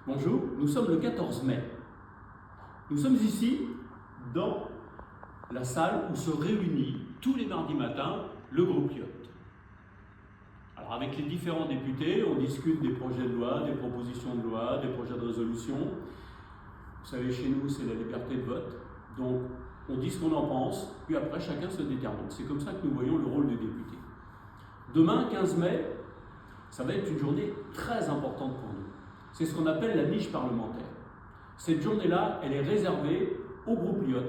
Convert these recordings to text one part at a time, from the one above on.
Bonjour, nous sommes le 14 mai. Nous sommes ici dans la salle où se réunit tous les mardis matins le groupe Lyot. Alors avec les différents députés, on discute des projets de loi, des propositions de loi, des projets de résolution. Vous savez, chez nous, c'est la liberté de vote. Donc, on dit ce qu'on en pense, puis après, chacun se détermine. C'est comme ça que nous voyons le rôle des députés. Demain, 15 mai, ça va être une journée très importante pour nous. C'est ce qu'on appelle la niche parlementaire. Cette journée-là, elle est réservée au groupe Lyot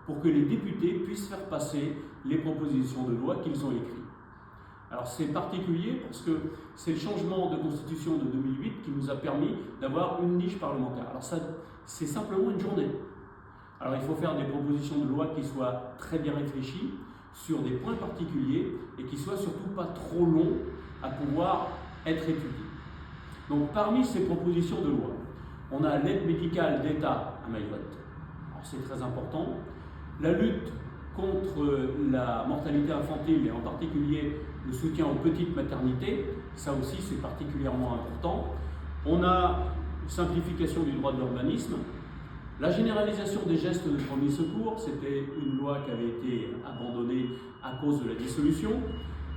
pour que les députés puissent faire passer les propositions de loi qu'ils ont écrites. Alors c'est particulier parce que c'est le changement de constitution de 2008 qui nous a permis d'avoir une niche parlementaire. Alors ça, c'est simplement une journée. Alors il faut faire des propositions de loi qui soient très bien réfléchies sur des points particuliers et qui soient surtout pas trop longs à pouvoir être étudiés. Donc parmi ces propositions de loi, on a l'aide médicale d'État à Mayotte, c'est très important, la lutte contre la mortalité infantile et en particulier le soutien aux petites maternités, ça aussi c'est particulièrement important. On a une simplification du droit de l'urbanisme, la généralisation des gestes de premier secours, c'était une loi qui avait été abandonnée à cause de la dissolution,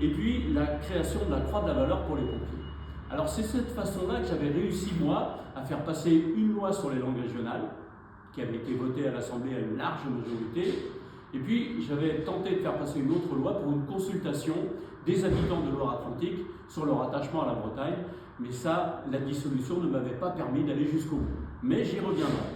et puis la création de la croix de la valeur pour les pompiers. Alors c'est cette façon-là que j'avais réussi, moi, à faire passer une loi sur les langues régionales, qui avait été votée à l'Assemblée à une large majorité, et puis j'avais tenté de faire passer une autre loi pour une consultation des habitants de Loire-Atlantique sur leur attachement à la Bretagne, mais ça, la dissolution ne m'avait pas permis d'aller jusqu'au bout. Mais j'y reviendrai.